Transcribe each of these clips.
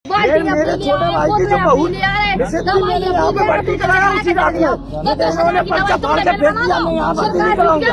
मेरे छोटे भाई की जो बहू मैंने यहाँ पे भर्ती कराया उसी रात में उन्होंने पर्चा फाड़ के फेंक दिया। मैं यहाँ भर्ती नहीं कराऊंगा।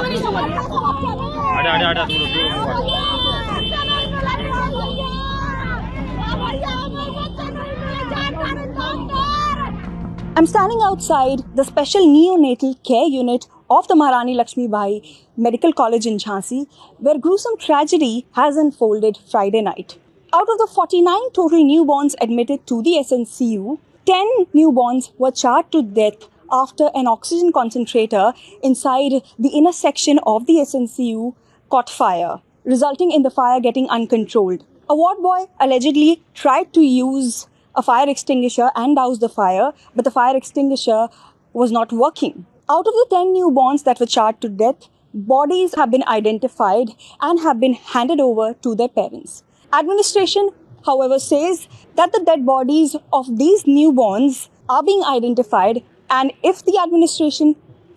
I'm standing outside the special neonatal care unit of the Maharani Lakshmi Bai Medical College in Jhansi, where gruesome tragedy has unfolded Friday night. Out of the 49 total newborns admitted to the SNCU, 10 newborns were charred to death after an oxygen concentrator inside the inner section of the SNCU caught fire, resulting in the fire getting uncontrolled. A ward boy allegedly tried to use a fire extinguisher and douse the fire, but the fire extinguisher was not working. Out of the 10 newborns that were charred to death, bodies have been identified and have been handed over to their parents. Administration, however, says that the dead bodies of these newborns are being identified, and if the administration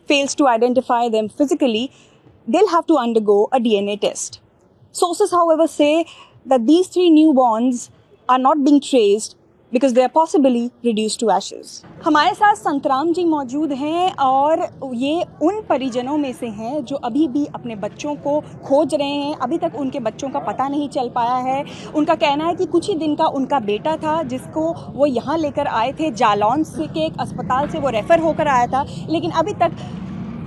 fails to identify them physically, they'll have to undergo a DNA test. Sources, however, say that these 3 newborns are not being traced because they are possibly reduced to ashes. हमारे साथ संतराम जी मौजूद हैं और ये उन परिजनों में से हैं जो अभी भी अपने बच्चों को खोज रहे हैं। अभी तक उनके बच्चों का पता नहीं चल पाया है। उनका कहना है कि कुछ ही दिन का उनका बेटा था जिसको वो यहाँ लेकर आए थे, जालौन से के एक अस्पताल से वो रेफ़र होकर आया था, लेकिन अभी तक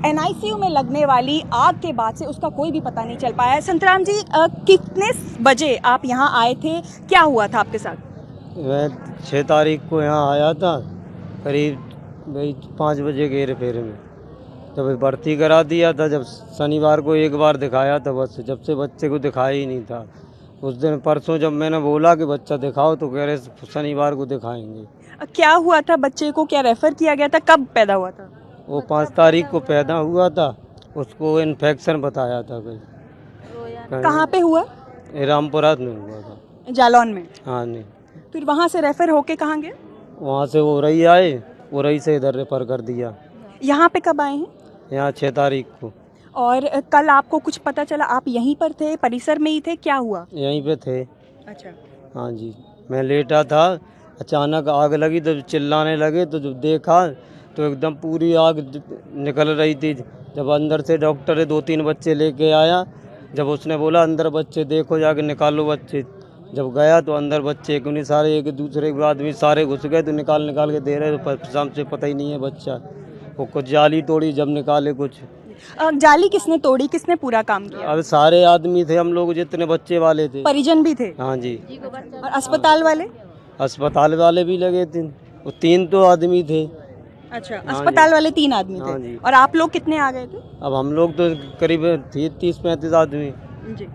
NICU में लगने वाली आग के बाद से उसका कोई भी पता नहीं चल पाया है। संतराम जी, कितने बजे आप यहाँ आए थे, क्या हुआ था आपके साथ? मैं 6 तारीख को यहाँ आया था, करीब भाई 5 बजे के फेरे में। जब भर्ती करा दिया था, जब शनिवार को एक बार दिखाया था बस, जब से बच्चे को दिखाया ही नहीं था। उस दिन परसों जब मैंने बोला कि बच्चा दिखाओ तो कह रहे शनिवार को दिखाएंगे। क्या हुआ था बच्चे को, क्या रेफ़र किया गया था, कब पैदा हुआ था? वो 5 तारीख को पैदा हुआ था, उसको इन्फेक्शन बताया था। कहाँ पे हुआ? रामपुरा में हुआ था, जालौन में। हाँ नहीं, फिर वहाँ से रेफ़र होके कहाँ गए? वहाँ से वो रही आए, वो रही से इधर रेफर कर दिया। यहाँ पे कब आए हैं? यहाँ 6 तारीख को। और कल आपको कुछ पता चला, आप यहीं पर थे, परिसर में ही थे, क्या हुआ? यहीं पे थे। अच्छा। हाँ जी, मैं लेटा था, अचानक आग लगी तो चिल्लाने लगे, तो जब देखा तो एकदम पूरी आग निकल रही थी। जब अंदर से डॉक्टर 2-3 बच्चे लेके आया, जब उसने बोला अंदर बच्चे देखो, जाके निकालो बच्चे, जब गया तो अंदर बच्चे क्यों नहीं, सारे एक दूसरे के आदमी सारे घुस गए, तो निकाल के दे रहे, तो शाम से पता ही नहीं है बच्चा। वो कुछ जाली तोड़ी जब निकाले कुछ। जाली किसने तोड़ी, किसने पूरा काम किया? अब सारे आदमी थे, हम लोग जितने बच्चे वाले थे, परिजन भी थे? हाँ जी। और अस्पताल वाले? अस्पताल वाले भी लगे थे, वो 3 तो आदमी थे। अच्छा, अस्पताल वाले 3 आदमी थे। हाँ जी। और आप लोग कितने आ गए थे? अब हम लोग तो करीब 30-35 आदमी। जी।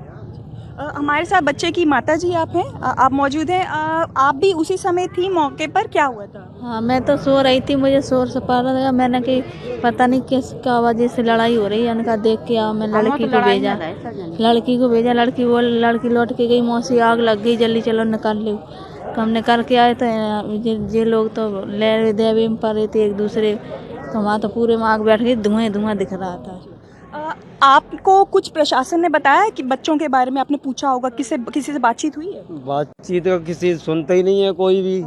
हमारे साथ बच्चे की माता जी आप हैं, आप मौजूद हैं, आप भी उसी समय थी मौके पर, क्या हुआ था? हाँ, मैं तो सो रही थी, मुझे शोर से पा रहा था, मैंने कि पता नहीं किसका वजह से लड़ाई हो रही है, उनका देख के मैं लड़की को भेजा, लड़की लौट के गई, मौसी आग लग गई, जल्दी चलो निकाल लो। हम निकाल के आए तो ये लोग तो ले देवी में पड़ रहे थे एक दूसरे, तो वहाँ तो पूरे में आग बैठ गई, धुआं दिख रहा था। आपको कुछ प्रशासन ने बताया कि बच्चों के बारे में आपने पूछा होगा, किसी से बातचीत हुई है? बातचीत तो किसी सुनते ही नहीं है, कोई भी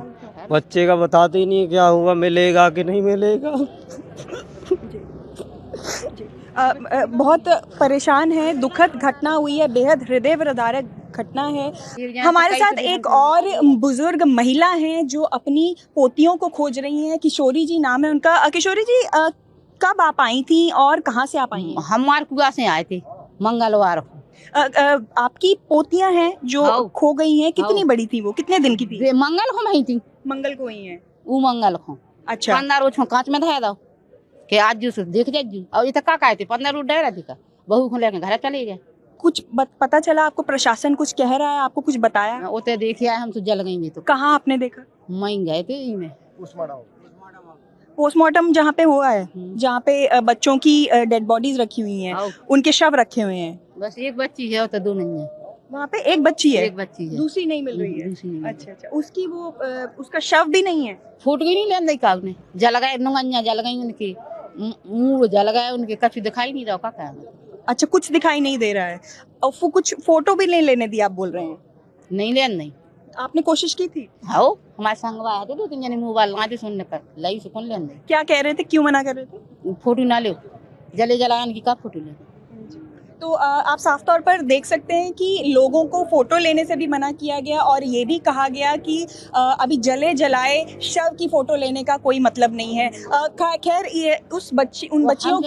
बच्चे का बताते ही नहीं है क्या हुआ, मिलेगा कि नहीं मिलेगा। बहुत परेशान है, दुखद घटना हुई है, बेहद हृदय विदारक घटना है। हमारे साथ एक और बुजुर्ग महिला हैं जो अपनी पोतियों को खोज रही हैं, किशोरी जी नाम है उनका। किशोरी जी, कब आप आई थी और कहाँ से आप आई हैं? हम मारकुआ से आए थे मंगलवार को। आपकी पोतियां हैं जो खो गई हैं, कितनी बड़ी थी वो, कितने दिन की थी? मंगल को नहीं थी, मंगल को ही है वो मंगल को। अच्छा। 15 रोज कांच में था दो के आज जूस देख जाजू, और ये तक का कहते 15 रोज डरा थी का, बहू को लेकर घर चले गए। कुछ पता चला आपको, प्रशासन कुछ कह रहा है, आपको कुछ बताया? उते देखे आए हम तो जल गई। तो कहाँ आपने देखा? मई गए थे इनमें पोस्टमार्टम जहाँ पे हुआ है, जहाँ पे बच्चों की डेड बॉडीज रखी हुई हैं, उनके शव रखे हुए हैं। बस एक बच्ची है, तो 2 नहीं है। वहाँ पे एक बच्ची है, एक बच्ची है, दूसरी नहीं मिल रही है। अच्छा अच्छा, उसकी वो उसका शव भी नहीं है? फूट गई नहीं लेन का उसने, जल गए नुंगनिया, जल गई उनकी, मुंह जल गए उनके, कछु दिखाई नहीं रहा का। अच्छा, कुछ दिखाई नहीं दे रहा है, और कुछ फोटो भी नहीं लेने दी आप बोल रहे हैं? नहीं लेन नहीं। आपने कोशिश की थी? हाँ हमारे संग आए थे 2-3 जने मोबाइल लाते सुनने पर लाई से कौन लेने क्या कह रहे थे, क्यों मना कर रहे थे? फोटो ना लो जले जलान की का फोटो ले। तो आप साफ तौर पर देख सकते हैं कि लोगों को फोटो लेने से भी मना किया गया और ये भी कहा गया कि अभी जले जलाए शव की फोटो लेने का कोई मतलब नहीं है। खैर ये उन बच्चियों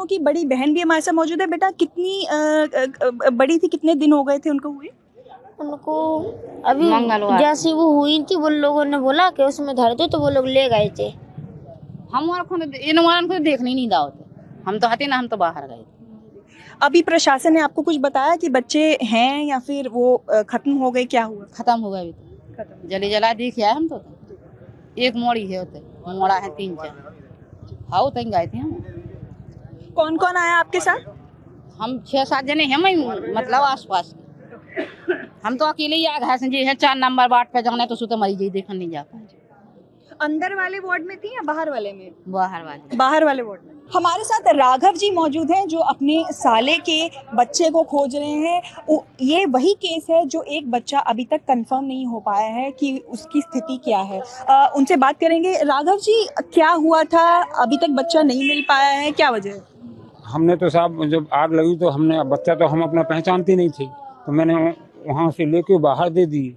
की बड़ी बहन भी हमारे साथ मौजूद है। बेटा कितनी बड़ी थी, कितने दिन हो गए थे उनको हुए? उनको अभी जैसे वो हुई थी वो लोगों ने बोला कि उसमें धर दो, तो वो लोग ले गए थे। हम को देखने नहीं दाओ थे, हम तो हते ना, हम तो बाहर गए। अभी प्रशासन ने आपको कुछ बताया कि बच्चे हैं या फिर वो खत्म हो गए, क्या हुआ? खत्म हो गए अभी तो जले जला देखे आए हम तो एक मोड़ी है होते मोड़ा है 3-4 हाँ तक गए थे हम। कौन कौन आया आपके साथ? हम 6-7 जने हैं मतलब आसपास। हम तो अकेले ही आ गए जी है 4 नंबर वार्ड पे जाना है तो सुते मरी जी देखने नहीं जा पाए। अंदर वाले वार्ड में थी या बाहर वाले में? बाहर वाले वार्ड में। हमारे साथ राघव जी मौजूद हैं जो अपने साले के बच्चे को खोज रहे हैं। ये वही केस है जो एक बच्चा अभी तक कंफर्म नहीं हो पाया है कि उसकी स्थिति क्या है। उनसे बात करेंगे। राघव जी, क्या हुआ था, अभी तक बच्चा नहीं मिल पाया है, क्या वजह है? हमने तो साहब जब आग लगी तो हमने बच्चा तो हम अपना पहचानती नहीं थी, तो मैंने वहाँ से लेके बाहर दे दी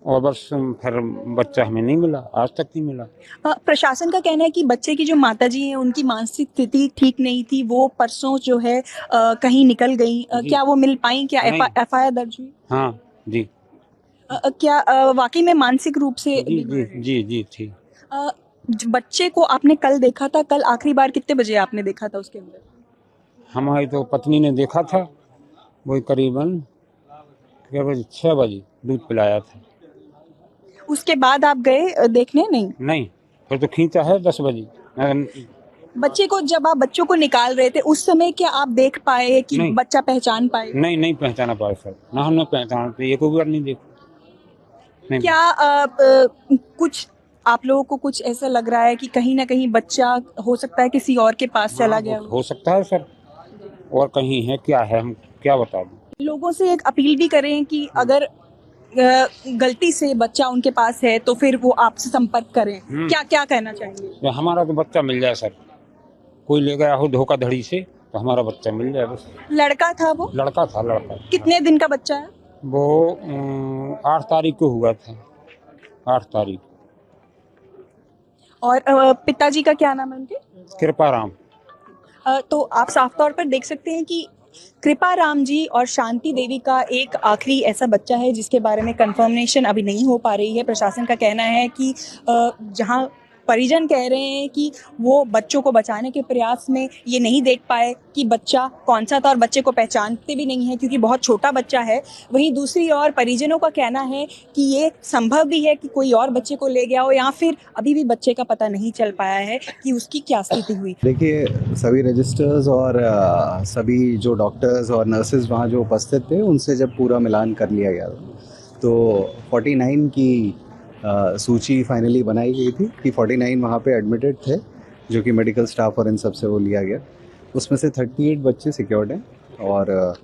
और बस फिर बच्चा हमें नहीं मिला, आज तक नहीं मिला। प्रशासन का कहना है कि बच्चे की जो माताजी हैं उनकी मानसिक स्थिति ठीक नहीं थी, वो परसों जो है कहीं निकल गई। क्या वो मिल पाई? क्या FIR दर्ज हुई? हाँ जी। क्या वाकई में मानसिक रूप से? जी थी। बच्चे को आपने कल देखा था, कल आखिरी बार कितने बजे आपने देखा था उसके अंदर? हमारी तो पत्नी ने देखा था, वही करीबन 6 बजे दूध पिलाया था। उसके बाद आप गए देखने? नहीं, फिर तो खींचा है 10 बजे। बच्चे को जब आप बच्चों को निकाल रहे थे उस समय क्या आप देख पाए कि बच्चा पहचान पाए? नहीं पहचाना पाए सर, ना हमने पहचाना तो ये कोई बार नहीं देखा। क्या कुछ आप लोगों को कुछ ऐसा लग रहा है कि कहीं ना कहीं बच्चा हो सकता है किसी और के पास चला गया? हो सकता है सर, और कहीं है, क्या है हम क्या बता दें। लोगों से एक अपील भी करें कि अगर गलती से बच्चा उनके पास है तो फिर वो आपसे संपर्क करें। क्या कहना चाहेंगे? हमारा तो बच्चा मिल जाए सर, कोई ले गया हो धोखाधड़ी से तो हमारा बच्चा मिल जाए बस। लड़का था वो? लड़का था। कितने दिन का बच्चा है वो? 8 तारीख को हुआ था, 8 तारीख। और पिताजी का क्या नाम है उनके? कृपाराम। तो आप साफ तौर पर देख सकते हैं कि कृपाराम जी और शांति देवी का एक आखिरी ऐसा बच्चा है जिसके बारे में कंफर्मेशन अभी नहीं हो पा रही है। प्रशासन का कहना है कि जहां परिजन कह रहे हैं कि वो बच्चों को बचाने के प्रयास में ये नहीं देख पाए कि बच्चा कौन सा था और बच्चे को पहचानते भी नहीं है क्योंकि बहुत छोटा बच्चा है। वहीं दूसरी ओर परिजनों का कहना है कि ये संभव भी है कि कोई और बच्चे को ले गया हो या फिर अभी भी बच्चे का पता नहीं चल पाया है कि उसकी क्या स्थिति हुई। देखिए, सभी रजिस्टर्स और सभी जो डॉक्टर्स और नर्सेज वहाँ जो उपस्थित थे उनसे जब पूरा मिलान कर लिया गया तो 49 की सूची फाइनली बनाई गई थी कि 49 वहाँ पे एडमिटेड थे, जो कि मेडिकल स्टाफ और इन सब से वो लिया गया। उसमें से 38 बच्चे सिक्योर्ड हैं और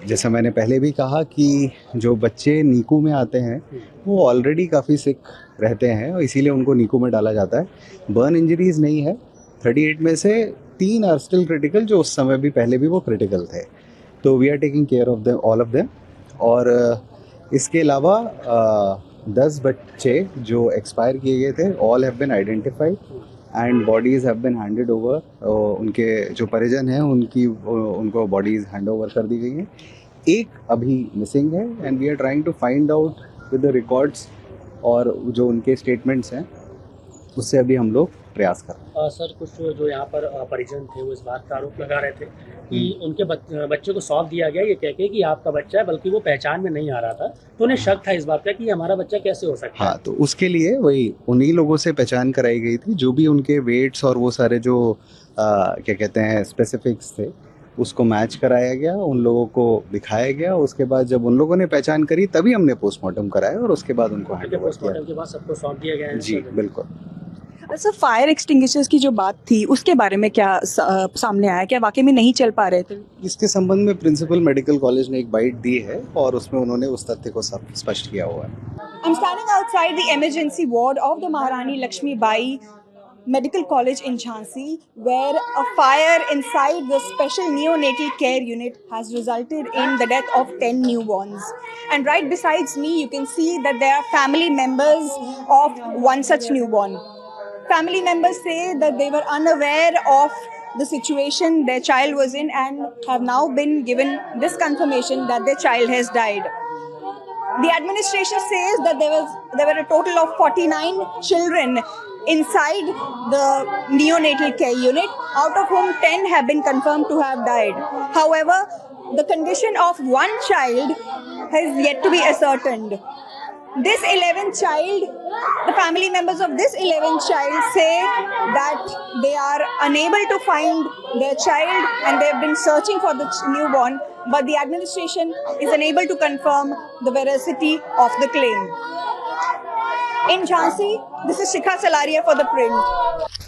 जैसा मैंने पहले भी कहा कि जो बच्चे नीकू में आते हैं वो ऑलरेडी काफ़ी सिक रहते हैं और इसीलिए उनको नीकू में डाला जाता है। बर्न इंजरीज़ नहीं है। 38 में से 3 आर स्टिल क्रिटिकल, जो उस समय भी पहले भी वो क्रिटिकल थे। तो we are taking care of them, all of them. और इसके अलावा 10 बच्चे जो एक्सपायर किए गए थे, all have been identified and bodies have been handed over. उनके जो परिजन हैं उनको बॉडीज़ हैंड ओवर कर दी गई हैं। एक अभी मिसिंग है and we are trying to find out with the records और जो उनके स्टेटमेंट्स हैं उससे अभी हम लोग प्रयास कर रहे हैं। सर, कुछ जो यहाँ पर परिजन थे वो इस बात का आरोप लगा रहे थे कि उनके बच्चे को सौंप दिया गया ये कह के कि आपका बच्चा है, बल्कि वो पहचान में नहीं आ रहा था, तो उन्हें शक था इस बात का कि हमारा बच्चा कैसे हो सकता है। हाँ, तो उसके लिए वही उन्हीं लोगों से पहचान कराई गई थी, जो भी उनके वेट्स और वो सारे जो क्या कहते हैं स्पेसिफिक्स थे उसको मैच कराया गया, उन लोगों को दिखाया गया। उसके बाद जब उन लोगों ने पहचान करी तभी हमने पोस्टमार्टम कराया और उसके बाद उनको हैंड ओवर किया। पोस्टमार्टम के बाद सबको सौंप दिया गया है। जी बिल्कुल। सर फायर एक्सटिंग्विशर्स की जो बात थी उसके बारे में क्या सामने आया, क्या वाकई में नहीं चल पा रहे थे? इसके संबंध में प्रिंसिपल मेडिकल कॉलेज ने एक बाइट दी है और उसमें उन्होंने उस तथ्य को स्पष्ट किया हुआ है। I'm standing outside the emergency ward of the Maharani Lakshmi Bai Medical College in Jhansi, where a fire inside the special neonatal care unit has resulted in the death of 10 newborns. And right besides me, you can see that there are family members of one such newborn. Family members say that they were unaware of the situation their child was in and have now been given this confirmation that their child has died. The administration says that there were a total of 49 children inside the neonatal care unit, out of whom 10 have been confirmed to have died. However, the condition of one child has yet to be ascertained. This 11th child, the family members of this 11th child say that they are unable to find their child and they have been searching for the newborn, but the administration is unable to confirm the veracity of the claim. In Jhansi, this is Shikha Salaria for The Print.